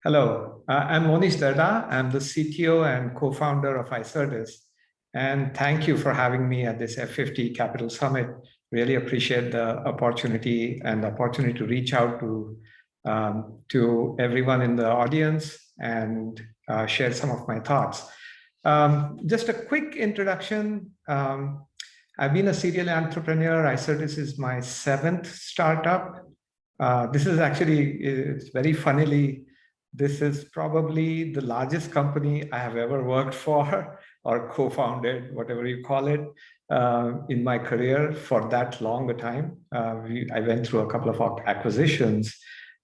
Hello, I'm Monish Darda. I'm the CTO and co-founder of iCertis. And thank you for having me at this F50 Capital Summit. Really appreciate the opportunity and the opportunity to reach out to everyone in the audience and share some of my thoughts. Just a quick introduction. I've been a serial entrepreneur. iCertis is my seventh startup. This is actually, it's very funnily, this is probably the largest company I have ever worked for or co-founded, whatever you call it, in my career for that long a time. I went through a couple of acquisitions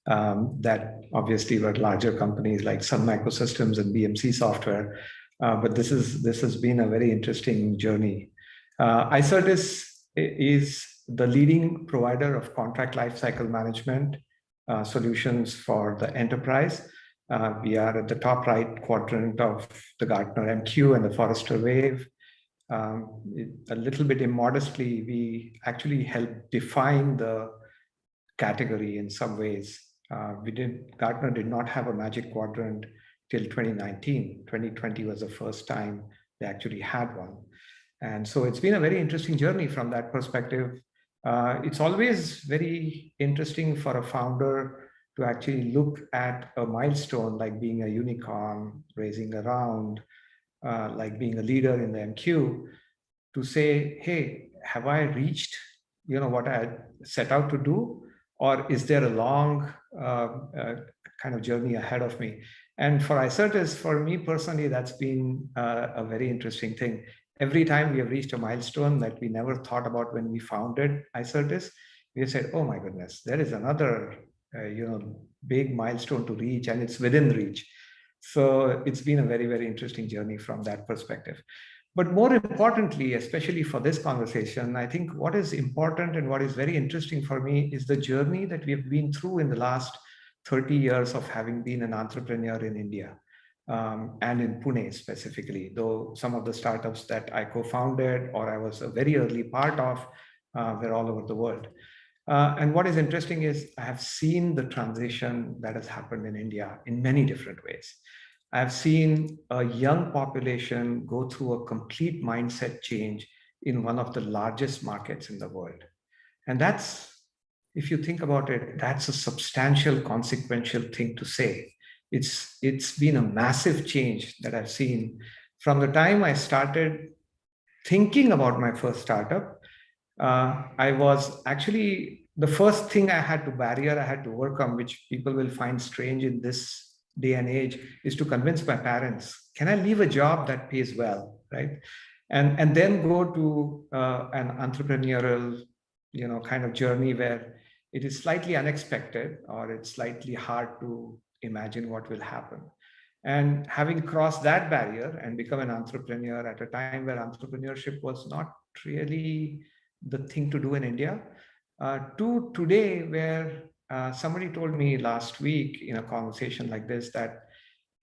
that obviously were larger companies like Sun Microsystems and BMC Software. But this has been a very interesting journey. iCertis is the leading provider of contract lifecycle management solutions for the enterprise. We are at the top right quadrant of the Gartner MQ and the Forrester Wave. A little bit immodestly, we actually help define the category in some ways. Gartner did not have a magic quadrant till 2019. 2020 was the first time they actually had one. And so it's been a very interesting journey from that perspective. It's always very interesting for a founder to actually look at a milestone like being a unicorn, raising a round, like being a leader in the MQ, to say, hey, have I reached what I set out to do? Or is there a long kind of journey ahead of me? And for iCertis, for me personally, that's been a very interesting thing. Every time we have reached a milestone that we never thought about when we founded iCertis, we said, oh my goodness, there is another big milestone to reach, and it's within reach. So it's been a very, very interesting journey from that perspective. But more importantly, especially for this conversation, I think what is important and what is very interesting for me is the journey that we have been through in the last 30 years of having been an entrepreneur in India. And in Pune specifically, though some of the startups that I co-founded or I was a very early part of were all over the world. And what is interesting is I have seen the transition that has happened in India in many different ways. I've seen a young population go through a complete mindset change in one of the largest markets in the world. And that's, if you think about it, that's a substantial, consequential thing to say. It's been a massive change that I've seen from the time I started thinking about my first startup. I was actually, the first thing I had to work on, which people will find strange in this day and age, is to convince my parents, can I leave a job that pays well, right? And then go to an entrepreneurial, kind of journey where it is slightly unexpected or it's slightly hard to imagine what will happen. And having crossed that barrier and become an entrepreneur at a time where entrepreneurship was not really the thing to do in India, to today where somebody told me last week in a conversation like this that,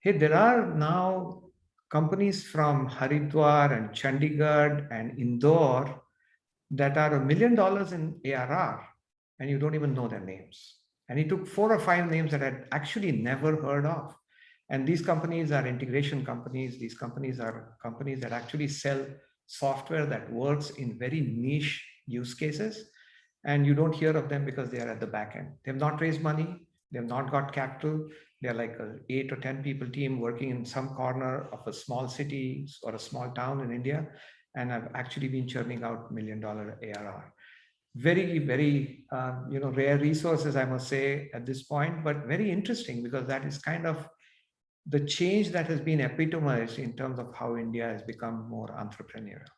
hey, there are now companies from Haridwar and Chandigarh and Indore that are $1 million in ARR and you don't even know their names. And he took 4 or 5 names that I'd actually never heard of. And these companies are integration companies. These companies are companies that actually sell software that works in very niche use cases. And you don't hear of them because they are at the back end. They've not raised money. They've not got capital. They're like an 8 or 10 people team working in some corner of a small city or a small town in India. And I've actually been churning out $1 million ARR. Very, very, rare resources, I must say, at this point, but very interesting because that is kind of the change that has been epitomized in terms of how India has become more entrepreneurial.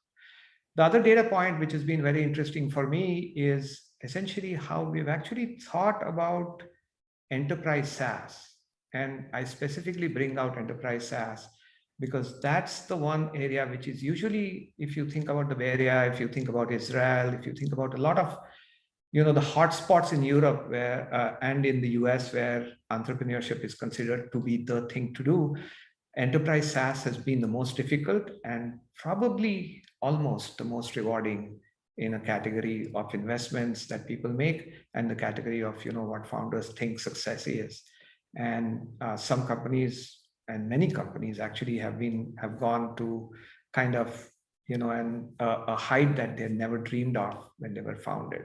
The other data point, which has been very interesting for me, is essentially how we've actually thought about enterprise SaaS. And I specifically bring out enterprise SaaS because that's the one area which is usually, if you think about the Bay Area, if you think about Israel, if you think about a lot of, the hotspots in Europe where and in the US where entrepreneurship is considered to be the thing to do, enterprise SaaS has been the most difficult and probably almost the most rewarding in a category of investments that people make and the category of what founders think success is. And some companies and many companies actually have gone to kind of, a height that they never dreamed of when they were founded.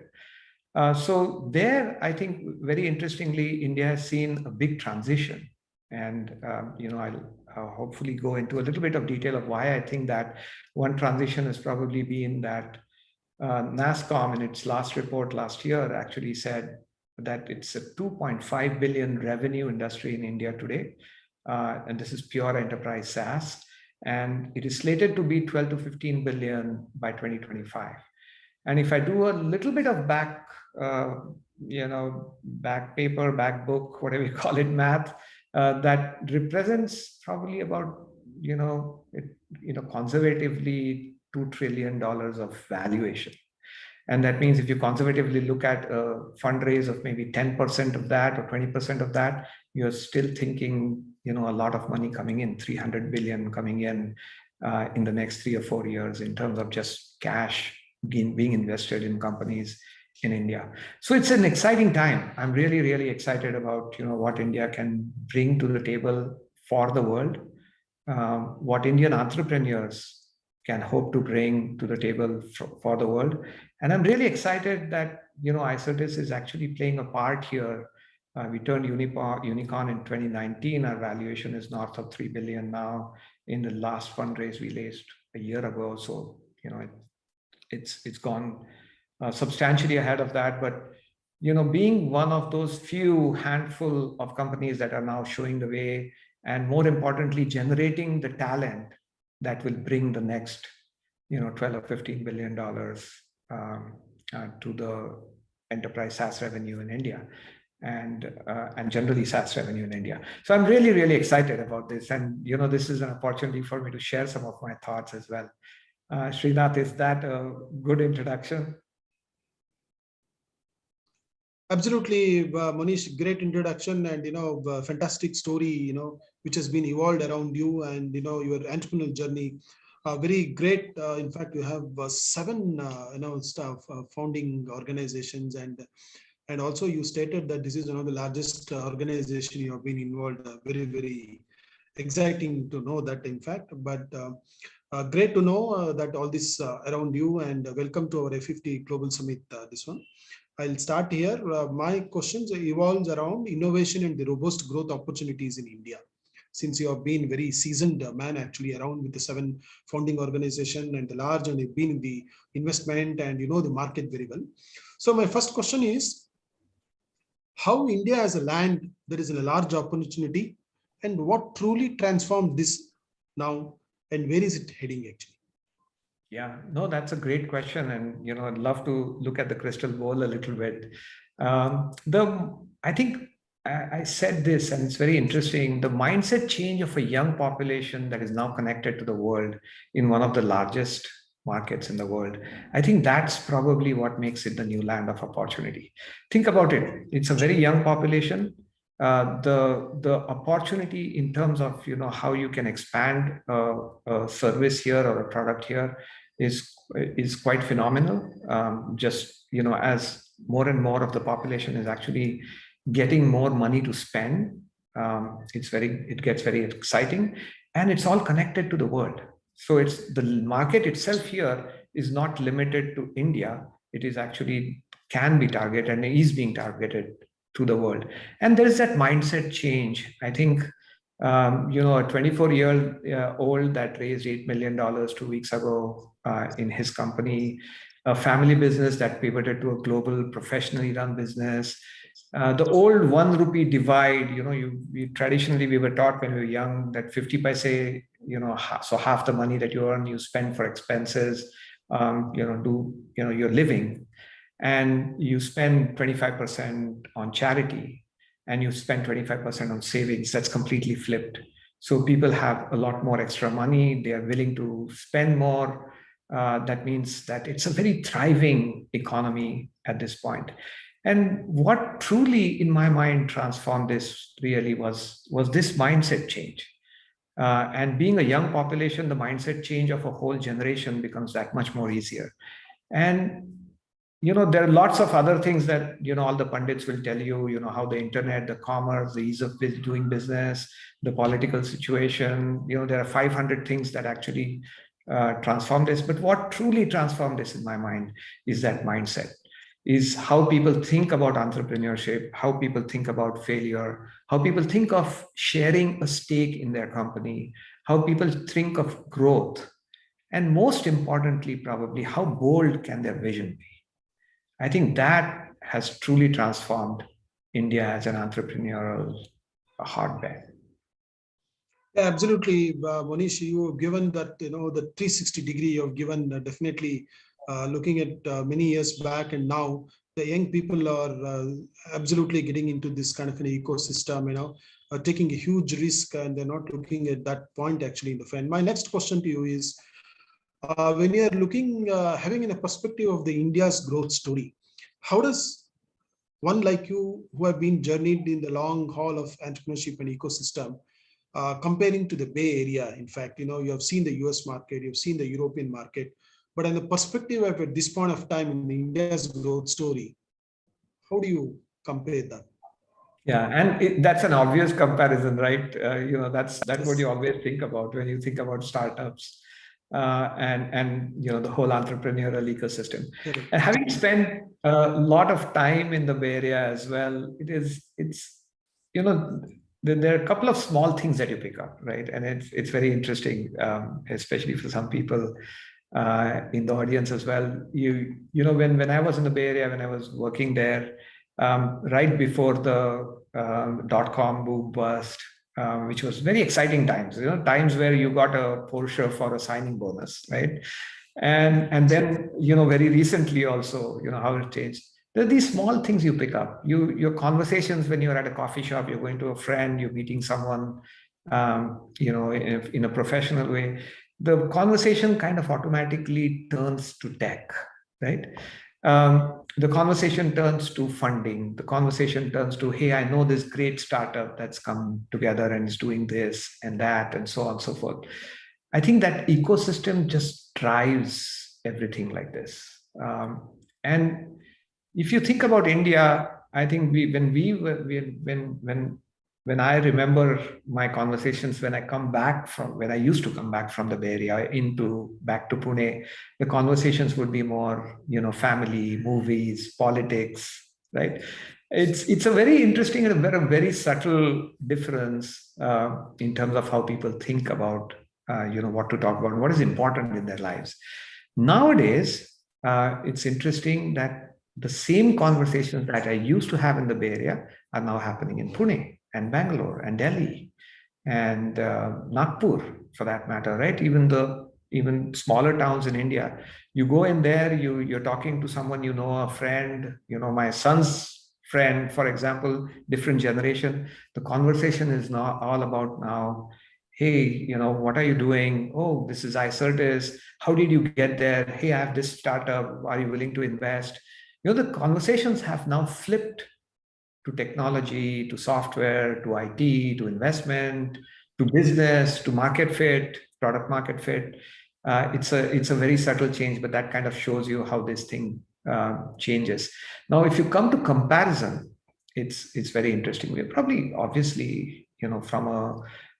So there, I think very interestingly, India has seen a big transition. And, I'll hopefully go into a little bit of detail of why I think that one transition has probably been that NASSCOM in its last report last year actually said that it's a 2.5 billion revenue industry in India today. And this is pure enterprise SaaS. And it is slated to be 12 to 15 billion by 2025. And if I do a little bit of back paper, back book, whatever you call it, math, that represents probably about, conservatively $2 trillion of valuation. And that means if you conservatively look at a fundraise of maybe 10% of that or 20% of that, you're still thinking, a lot of money coming in, 300 billion coming in the next 3 or 4 years in terms of just cash being invested in companies in India. So it's an exciting time. I'm really, really excited about, what India can bring to the table for the world, what Indian entrepreneurs can hope to bring to the table for the world. And I'm really excited that, iCertis is actually playing a part here. We turned unicorn in 2019. Our valuation is north of 3 billion now. In the last fundraise we raised a year ago. So, it's gone substantially ahead of that. But, being one of those few handful of companies that are now showing the way, and more importantly, generating the talent that will bring the next, 12 or 15 billion dollars to the enterprise SaaS revenue in India, and generally SaaS revenue in India. So I'm really, really excited about this. And, this is an opportunity for me to share some of my thoughts as well. Srinath, is that a good introduction? Absolutely, Monish, great introduction, and fantastic story, which has been evolved around you, and your entrepreneurial journey. Very great. In fact, you have 7 founding organizations, and also you stated that this is one of the largest organization you have been involved. Very, very exciting to know that, in fact. But great to know that all this around you, and welcome to our F50 Global Summit. This one. I'll start here. My questions evolves around innovation and the robust growth opportunities in India. Since you have been very seasoned man actually around with the 7 founding organization and the large, and you've been in the investment and the market very well. So my first question is, how India as a land, there is a large opportunity, and what truly transformed this now, and where is it heading actually? Yeah, no, that's a great question. And, I'd love to look at the crystal ball a little bit. I think I said this, and it's very interesting, the mindset change of a young population that is now connected to the world in one of the largest markets in the world. I think that's probably what makes it the new land of opportunity. Think about it. It's a very young population. The opportunity in terms of how you can expand a service here or a product here is quite phenomenal. Just as more and more of the population is actually getting more money to spend, it gets very exciting, and it's all connected to the world. So it's the market itself here is not limited to India. It is actually can be targeted and is being targeted to the world. And there is that mindset change. I think, a 24-year-old that raised $8 million 2 weeks ago in his company, a family business that pivoted to a global professionally run business. The old 1 rupee divide, traditionally we were taught when we were young that 50 paise, so half the money that you earn, you spend for expenses, you're living. And you spend 25% on charity, and you spend 25% on savings. That's completely flipped. So people have a lot more extra money. They are willing to spend more. That means that it's a very thriving economy at this point. And what truly, in my mind, transformed this really was this mindset change. And being a young population, the mindset change of a whole generation becomes that much more easier. And there are lots of other things that, all the pundits will tell you, how the internet, the commerce, the ease of doing business, the political situation, there are 500 things that actually transform this. But what truly transformed this in my mind is that mindset, is how people think about entrepreneurship, how people think about failure, how people think of sharing a stake in their company, how people think of growth, and most importantly, probably, how bold can their vision be? I think that has truly transformed India as an entrepreneurial hotbed. Yeah, absolutely, Monish. You have given that, the 360-degree you have given, definitely looking at many years back and now, the young people are absolutely getting into this kind of an ecosystem, taking a huge risk, and they're not looking at that point actually in the front. My next question to you is, when you're looking, having in a perspective of the India's growth story, how does one like you, who have been journeyed in the long haul of entrepreneurship and ecosystem, comparing to the Bay Area? In fact, you have seen the US market, you've seen the European market, but in the perspective of at this point of time in India's growth story, how do you compare that? Yeah, and that's an obvious comparison, right? That's what Yes. you always think about when you think about startups, and the whole entrepreneurial ecosystem. Correct. And having spent a lot of time in the Bay Area as well, it's there are a couple of small things that you pick up, right? And it's very interesting, especially for some people in the audience as well. When I was in the Bay Area, when I was working there, right before the dot-com boom burst, which was very exciting times, times where you got a Porsche for a signing bonus, right? And then, very recently also, how it changed. There are these small things you pick up. Your conversations when you're at a coffee shop, you're going to a friend, you're meeting someone, in a professional way. The conversation kind of automatically turns to tech, right? The conversation turns to funding. The conversation turns to, hey, I know this great startup that's come together and is doing this and that, and so on and so forth. I think that ecosystem just drives everything like this. And if you think about India, I think when I remember my conversations when I used to come back from the Bay Area back to Pune, the conversations would be more, family, movies, politics, right? It's a very interesting and a very subtle difference in terms of how people think about, what to talk about, what is important in their lives. Nowadays, it's interesting that the same conversations that I used to have in the Bay Area are now happening in Pune and Bangalore and Delhi and Nagpur, for that matter, right? Even smaller towns in India. You go in there, you're talking to someone, a friend, my son's friend, for example, different generation. The conversation is now all about now, hey, what are you doing? Oh, this is iCertis. How did you get there? Hey, I have this startup. Are you willing to invest? The conversations have now flipped to technology, to software, to IT, to investment, to business, to market fit, product market fit. It's a very subtle change, but that kind of shows you how this thing changes. Now, if you come to comparison, it's very interesting. We're probably, obviously, from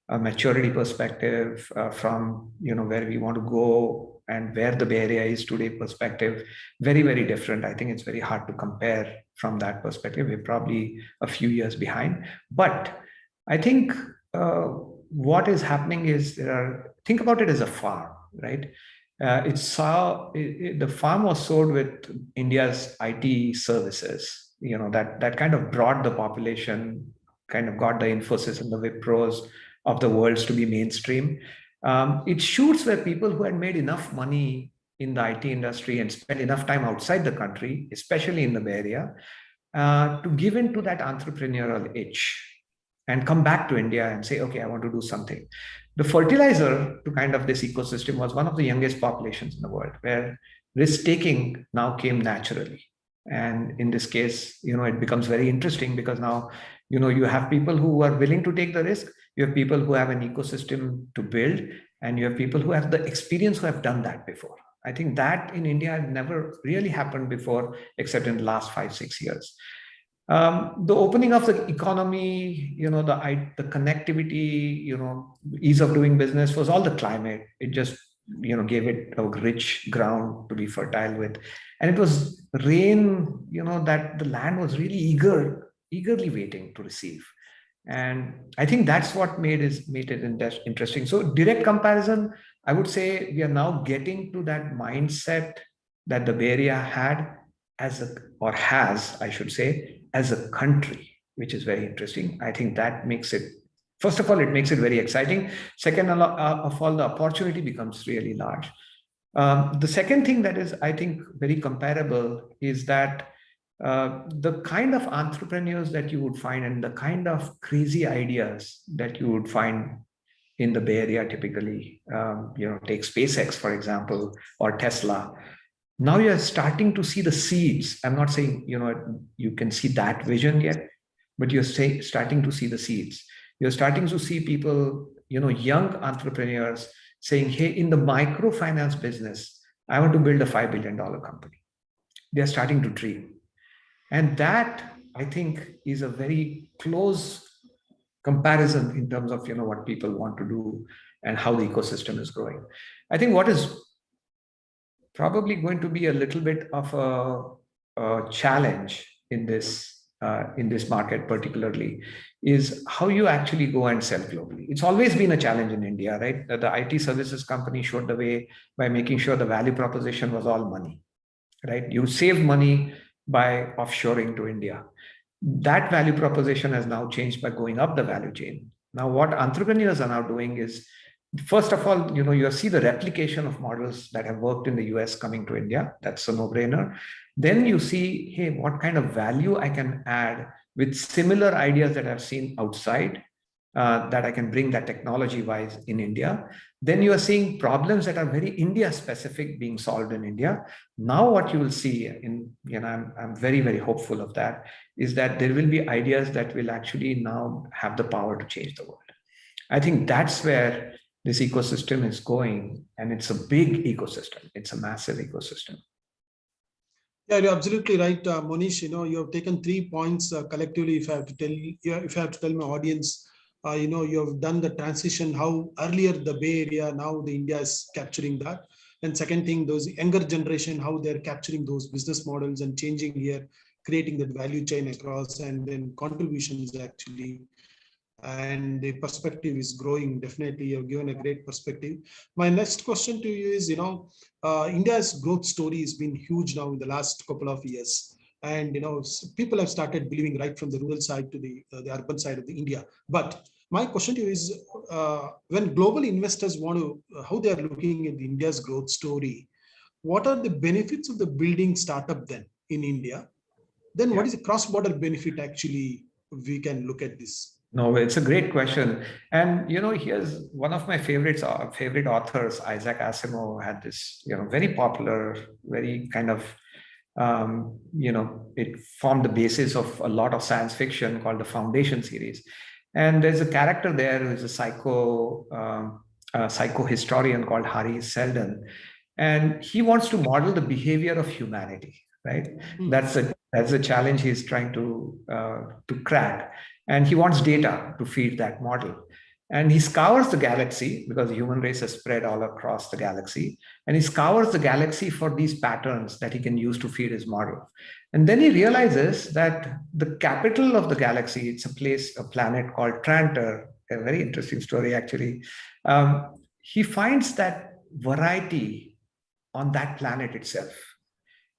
a maturity perspective, from where we want to go and where the Bay Area is today perspective, very, very different. I think it's very hard to compare from that perspective. We're probably a few years behind. But I think what is happening is think about it as a farm, right? The farm was sold with India's IT services, that kind of brought the population, kind of got the Infosys and the Wipros of the worlds to be mainstream. It shoots where people who had made enough money in the IT industry and spent enough time outside the country, especially in the Bay Area, to give in to that entrepreneurial itch and come back to India and say, okay, I want to do something. The fertilizer to kind of this ecosystem was one of the youngest populations in the world, where risk-taking now came naturally. And in this case, it becomes very interesting because now, you have people who are willing to take the risk. You have people who have an ecosystem to build, and you have people who have the experience who have done that before. I think that in India had never really happened before, except in the last 5, 6 years. The opening of the economy, the connectivity, ease of doing business was all the climate. It just, gave it a rich ground to be fertile with. And it was rain, that the land was really eagerly waiting to receive. And I think that's what made it interesting. So direct comparison, I would say we are now getting to that mindset that the Bay Area had or has, I should say, as a country, which is very interesting. I think that makes it, first of all, it makes it very exciting. Second of all, the opportunity becomes really large. The second thing that is, I think, very comparable is that the kind of entrepreneurs that you would find and the kind of crazy ideas that you would find in the Bay Area typically, take SpaceX, for example, or Tesla. Now you're starting to see the seeds. I'm not saying, you can see that vision yet, but you're starting to see the seeds. You're starting to see people, young entrepreneurs saying, hey, in the microfinance business, I want to build a $5 billion company. They're starting to dream. And that, I think, is a very close comparison in terms of, what people want to do and how the ecosystem is growing. I think what is probably going to be a little bit of a challenge in this market particularly is how you actually go and sell globally. It's always been a challenge in India, right? The IT services company showed the way by making sure the value proposition was all money, right? You save money by offshoring to India. That value proposition has now changed by going up the value chain. Now, what entrepreneurs are now doing is, first of all, you see the replication of models that have worked in the US coming to India. That's a no-brainer. Then you see, hey, what kind of value I can add with similar ideas that I've seen outside, that I can bring that technology-wise in India. Then you are seeing problems that are very India-specific being solved in India. Now what you will see, I'm very, very hopeful of that, is that there will be ideas that will actually now have the power to change the world. I think that's where this ecosystem is going, and it's a big ecosystem. It's a massive ecosystem. Yeah, you're absolutely right, Monish. You have taken 3 points collectively. If I have to tell my audience, you have done the transition, how earlier the Bay Area, now the India is capturing that. And second thing, those younger generation, how they're capturing those business models and changing here, creating that value chain across, and then contributions actually. And the perspective is growing. Definitely, you've given a great perspective. My next question to you is, India's growth story has been huge now in the last couple of years. And, people have started believing right from the rural side to the urban side of the India. But my question to you is, when global investors want to, how they are looking at the India's growth story, what are the benefits of the building startup then in India? Then what is the cross-border benefit actually we can look at this? No, it's a great question. And, here's one of my favorite authors, Isaac Asimov, had this, very popular, very kind of, it formed the basis of a lot of science fiction called the Foundation series. And there's a character there who is a psycho historian called Hari Seldon. And he wants to model the behavior of humanity, right? That's a challenge he's trying to crack. And he wants data to feed that model. And he scours the galaxy, because the human race has spread all across the galaxy. And he scours the galaxy for these patterns that he can use to feed his model. And then he realizes that the capital of the galaxy, it's a planet called Trantor, a very interesting story, actually. He finds that variety on that planet itself.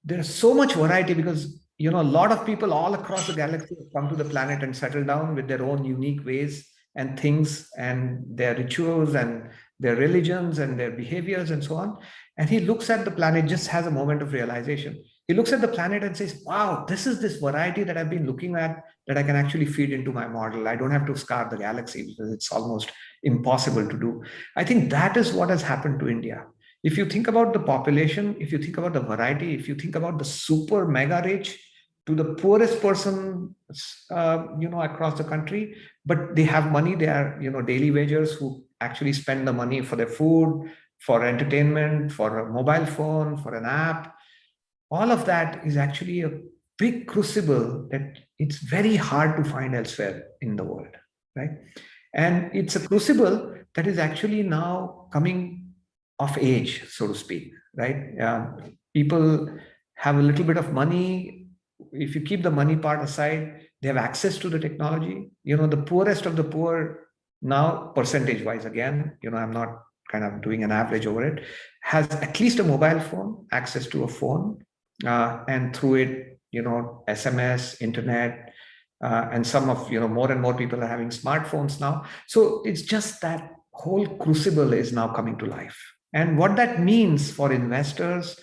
There's so much variety because a lot of people all across the galaxy have come to the planet and settled down with their own unique ways and things and their rituals and their religions and their behaviors and so on. And he looks at the planet, just has a moment of realization. He looks at the planet and says, wow, this is this variety that I've been looking at that I can actually feed into my model. I don't have to scar the galaxy because it's almost impossible to do. I think that is what has happened to India. If you think about the population, if you think about the variety, if you think about the super mega rich to the poorest person, across the country, but they have money, they are, daily wagers who actually spend the money for their food, for entertainment, for a mobile phone, for an app. All of that is actually a big crucible that it's very hard to find elsewhere in the world, right? And it's a crucible that is actually now coming of age, so to speak, right? People have a little bit of money. If you keep the money part aside, they have access to the technology. The poorest of the poor now, percentage-wise, again, I'm not kind of doing an average over it, has at least a mobile phone, access to a phone, and through it, SMS, internet, and some of, more and more people are having smartphones now. So it's just that whole crucible is now coming to life. And what that means for investors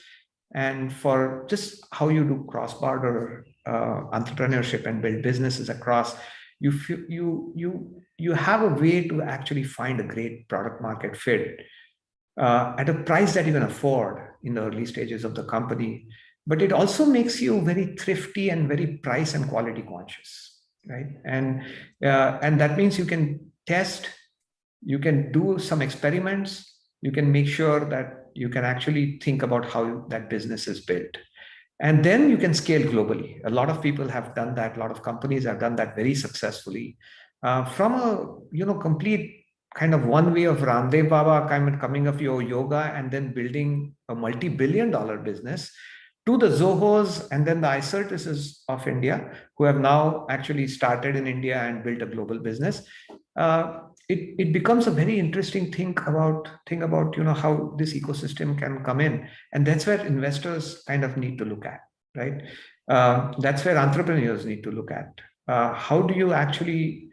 and for just how you do cross-border entrepreneurship and build businesses across, you have a way to actually find a great product market fit at a price that you can afford in the early stages of the company. But it also makes you very thrifty and very price and quality conscious, right? And that means you can test, you can do some experiments, you can make sure that you can actually think about how that business is built. And then you can scale globally. A lot of people have done that. A lot of companies have done that very successfully. From a complete kind of one way of Ramdev Baba kind of coming of your yoga and then building a multi-billion-dollar business, to the Zohos and then the iCertis of India, who have now actually started in India and built a global business. It becomes a very interesting thing about how this ecosystem can come in, and that's where investors kind of need to look at, right? That's where entrepreneurs need to look at. How do you actually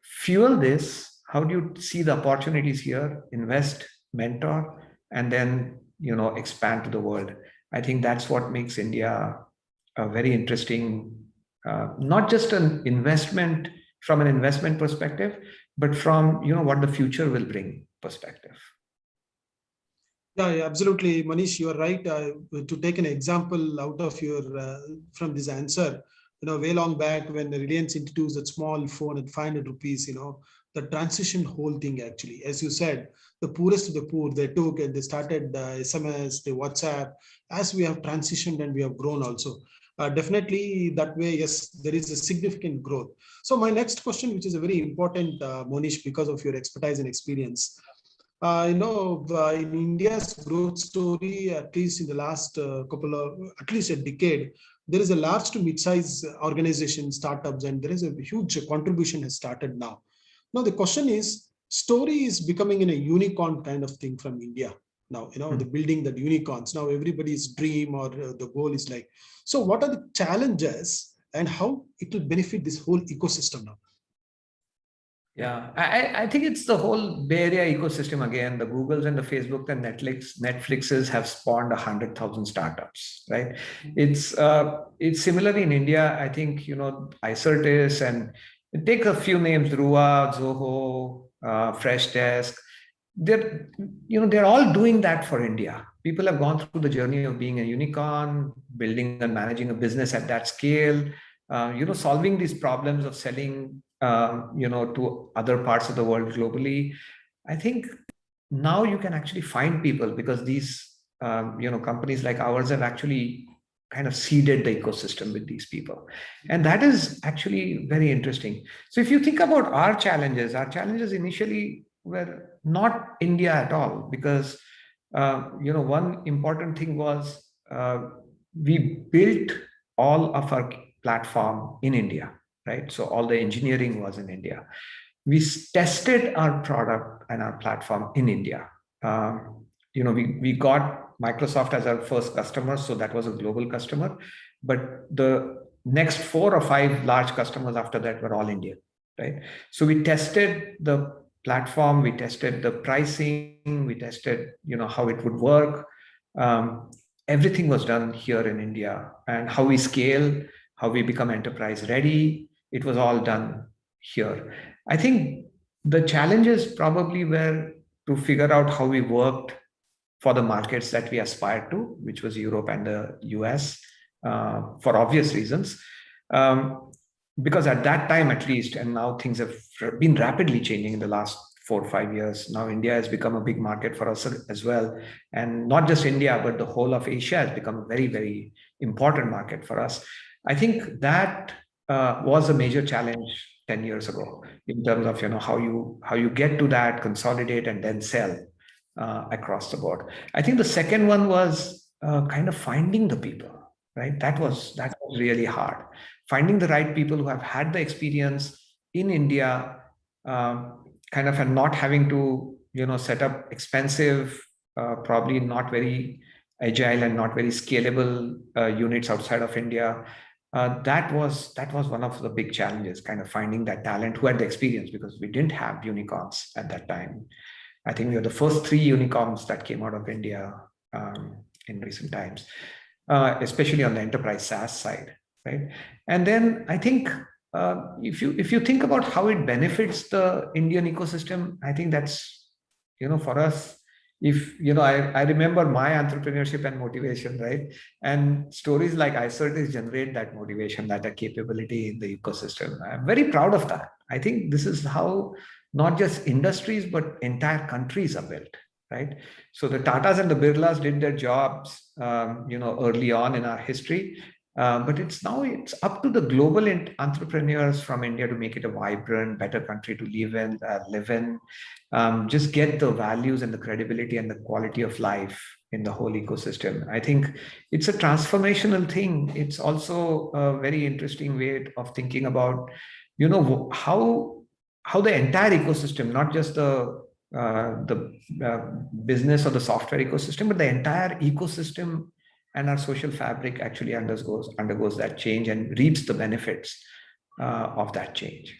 fuel this? How do you see the opportunities here, invest, mentor, and then expand to the world? I think that's what makes India a very interesting, not just an investment from an investment perspective, but from what the future will bring perspective. Yeah, absolutely, Manish, you are right. To take an example out of your from this answer, way long back when Reliance introduced that small phone at 500 rupees, the transition whole thing actually, as you said, the poorest of the poor, they took and they started SMS, the WhatsApp. As we have transitioned and we have grown also. Definitely that way, yes, there is a significant growth. So my next question, which is a very important, Monish, because of your expertise and experience. In India's growth story, at least in the last at least a decade, there is a large to mid-size organization, startups, and there is a huge contribution has started now. Now the question is, story is becoming a unicorn kind of thing from India. Now, the building that unicorns. Now everybody's dream or the goal is like, so what are the challenges and how it will benefit this whole ecosystem now? Yeah, I think it's the whole Bay Area ecosystem again. The Googles and the Facebook and Netflixes have spawned 100,000 startups, right? It's similarly in India. I think iCertis and take a few names: Rua, Zoho, Freshdesk. They're all doing that for India. People have gone through the journey of being a unicorn, building and managing a business at that scale. Solving these problems of selling, to other parts of the world globally. I think now you can actually find people because these, companies like ours have actually kind of seeded the ecosystem with these people. And that is actually very interesting. So if you think about our challenges initially were not India at all, because, one important thing was we built all of our platform in India, right? So all the engineering was in India. We tested our product and our platform in India. We got Microsoft as our first customer, so that was a global customer. But the next 4 or 5 large customers after that were all Indian, right? So we tested the platform, we tested the pricing, we tested, how it would work. Everything was done here in India, and how we scale, how we become enterprise ready, it was all done here. I think the challenges probably were to figure out how we worked for the markets that we aspired to, which was Europe and the US, for obvious reasons. Because at that time, at least, and now things have been rapidly changing in the last 4 or 5 years. Now India has become a big market for us as well. And not just India, but the whole of Asia has become a very, very important market for us. I think that was a major challenge 10 years ago in terms of how you get to that, consolidate, and then sell across the board. I think the second one was kind of finding the people, right? That was really hard. Finding the right people who have had the experience in India, kind of, and not having to set up expensive, probably not very agile and not very scalable units outside of India. That was one of the big challenges, kind of finding that talent who had the experience, because we didn't have unicorns at that time. I think we were the first 3 unicorns that came out of India in recent times, especially on the enterprise SaaS side, right? And then I think if you think about how it benefits the Indian ecosystem, I think that's for us. If I remember my entrepreneurship and motivation, right? And stories like iCertis generate that motivation, that capability in the ecosystem. I'm very proud of that. I think this is how not just industries but entire countries are built, right? So the Tatas and the Birlas did their jobs, early on in our history. But it's up to the global entrepreneurs from India to make it a vibrant, better country to live in. Just get the values and the credibility and the quality of life in the whole ecosystem. I think it's a transformational thing. It's also a very interesting way of thinking about, how the entire ecosystem, not just the business or the software ecosystem, but the entire ecosystem and our social fabric actually undergoes that change and reaps the benefits of that change.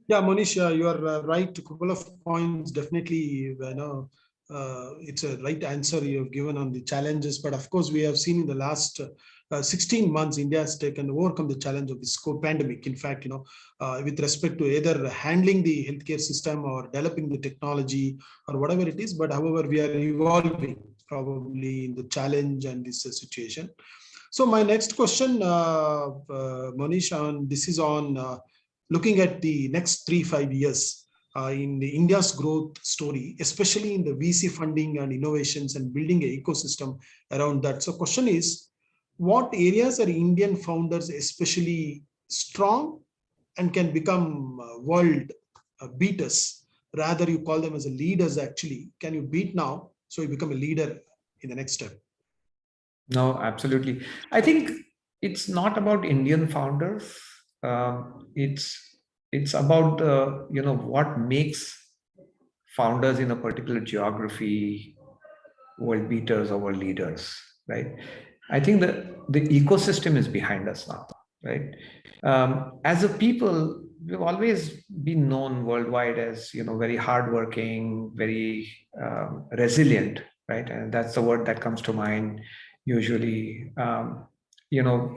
Yeah, Monish, you are right. A couple of points, definitely, it's a right answer you have given on the challenges. But of course, we have seen in the last 16 months, India has overcome the challenge of this pandemic. In fact, with respect to either handling the healthcare system or developing the technology or whatever it is. But however, we are evolving probably in the challenge and this situation. So my next question, Monish, this is on looking at the next 3-5 years in the India's growth story, especially in the VC funding and innovations and building an ecosystem around that. So question is, what areas are Indian founders especially strong and can become world beaters? Rather, you call them as a leaders actually. Can you beat now so you become a leader in the next step? No, absolutely. I think it's not about Indian founders. It's about what makes founders in a particular geography world beaters or world leaders, right? I think the ecosystem is behind us now, right? As a people, we've always been known worldwide as very hardworking, very resilient, right? And that's the word that comes to mind usually. You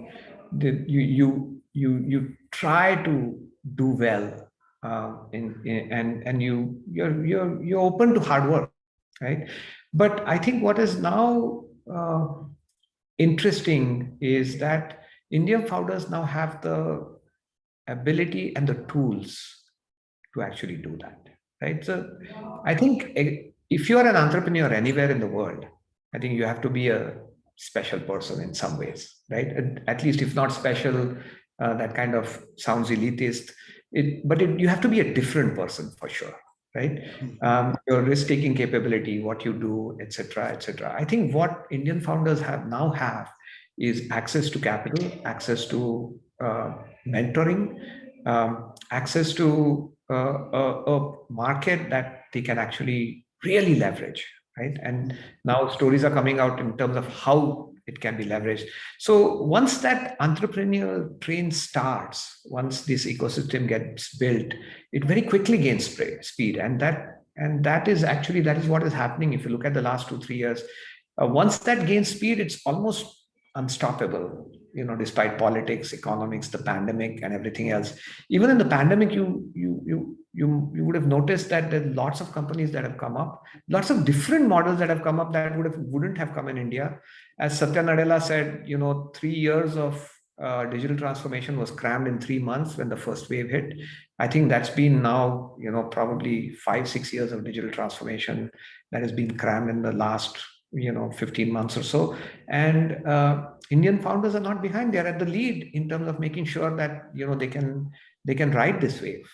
try to do well, and you're open to hard work, right? But I think what is now interesting is that Indian founders now have the ability and the tools to actually do that, right? So I think if you're an entrepreneur anywhere in the world, I think you have to be a special person in some ways, right? At least if not special, that kind of sounds elitist. You have to be a different person for sure, right? Your risk-taking capability, what you do, etc., etc. I think what Indian founders now have is access to capital, access to mentoring, access to a market that they can actually really leverage, right? And now stories are coming out in terms of how it can be leveraged. So once that entrepreneurial train starts, once this ecosystem gets built, it very quickly gains speed. And that is what is happening. If you look at the last 2-3 years, once that gains speed, it's almost unstoppable, despite politics, economics, the pandemic, and everything else. Even in the pandemic, you would have noticed that there are lots of companies that have come up, lots of different models that have come up that wouldn't have come in India. As Satya Nadella said, 3 years of digital transformation was crammed in 3 months when the first wave hit. I think that's been now, probably 5-6 years of digital transformation that has been crammed in the last, 15 months or so. And Indian founders are not behind; they're at the lead in terms of making sure that they can ride this wave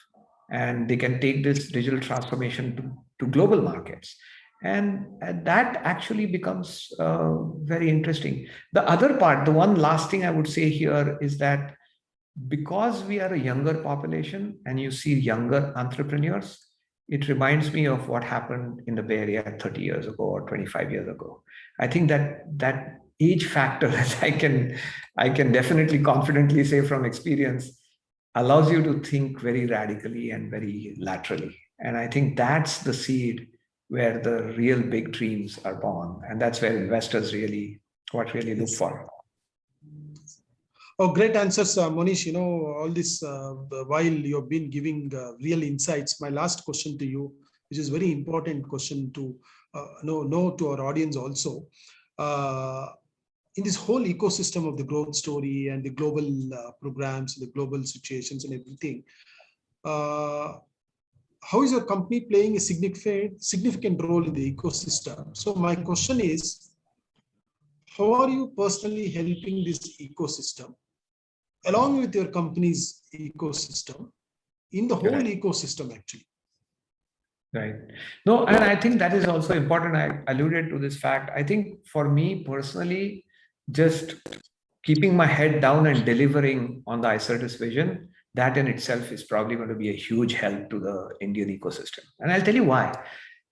and they can take this digital transformation to global markets. And that actually becomes very interesting. The other part, the one last thing I would say here is that because we are a younger population and you see younger entrepreneurs, it reminds me of what happened in the Bay Area 30 years ago or 25 years ago. I think that age factor, as I can definitely confidently say from experience, allows you to think very radically and very laterally. And I think that's the seed where the real big dreams are born. And that's where investors really look for. Oh, great answers, Monish. All this while you've been giving real insights. My last question to you, which is very important question to know to our audience also. In this whole ecosystem of the growth story and the global programs, the global situations and everything, how is your company playing a significant role in the ecosystem? So my question is, how are you personally helping this ecosystem along with your company's ecosystem in the whole ecosystem actually? Right. No, and I think that is also important. I alluded to this fact. I think for me personally, just keeping my head down and delivering on the iCertis vision, that in itself is probably going to be a huge help to the Indian ecosystem. And I'll tell you why.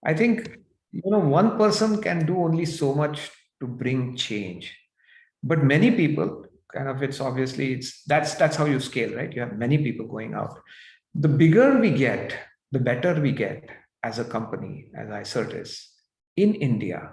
I think, one person can do only so much to bring change, but many people that's how you scale, right? You have many people going out. The bigger we get, the better we get as a company, as iCertis in India.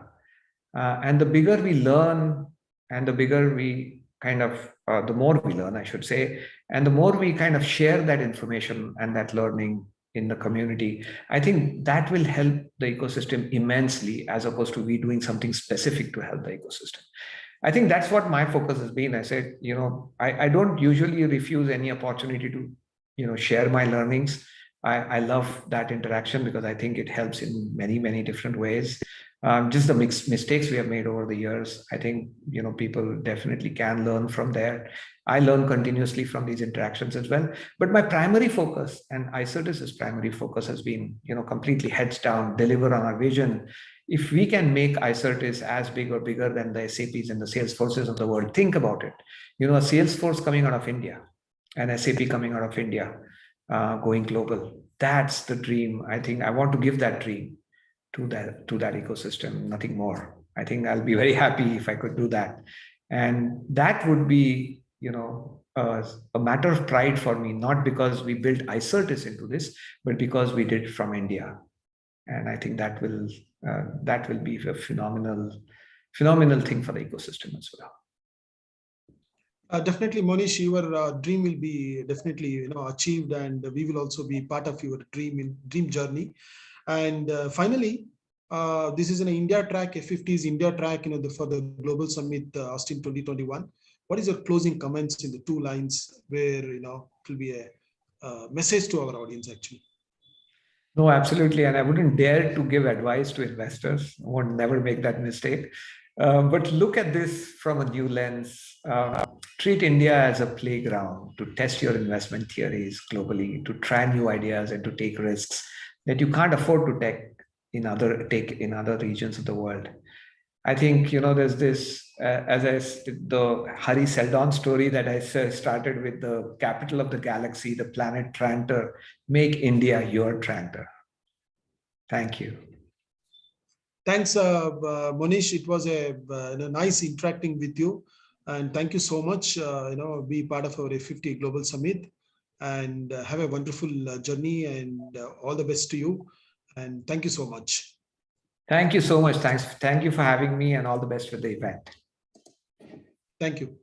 And the bigger we learn and the bigger we the more we learn, I should say, and the more we kind of share that information and that learning in the community, I think that will help the ecosystem immensely, as opposed to we doing something specific to help the ecosystem. I think that's what my focus has been. I said, I don't usually refuse any opportunity to, share my learnings. I love that interaction because I think it helps in many, many different ways. Just the mistakes we have made over the years, I think, people definitely can learn from there. I learn continuously from these interactions as well. But my primary focus, and iCertis's primary focus, has been, completely heads down, deliver on our vision. If we can make iCertis as big or bigger than the SAPs and the Salesforces of the world, think about it. A Salesforce coming out of India, an SAP coming out of India, going global. That's the dream. I think I want to give that dream to that ecosystem, nothing more. I think I'll be very happy if I could do that. And that would be, a matter of pride for me, not because we built iCertis into this, but because we did from India. And I think that will be a phenomenal thing for the ecosystem as well. Definitely, Monish, your dream will be definitely achieved, and we will also be part of your dream journey. And finally, this is an India track. F50 is India track, for the Global Summit Austin 2021. What is your closing comments in the 2 lines where it will be a message to our audience actually? No, absolutely. And I wouldn't dare to give advice to investors. I would never make that mistake. But look at this from a new lens. Treat India as a playground to test your investment theories globally, to try new ideas and to take risks that you can't afford to take in other regions of the world. I think, there's this, the Hari Seldon story that I started with, the capital of the galaxy, the planet Trantor. Make India your Trantor. Thank you. Thanks, Monish. It was a nice interacting with you. And thank you so much, be part of our F50 Global Summit, and have a wonderful journey, and all the best to you. And thank you so much. Thank you so much. Thank you for having me, and all the best with the event. Thank you.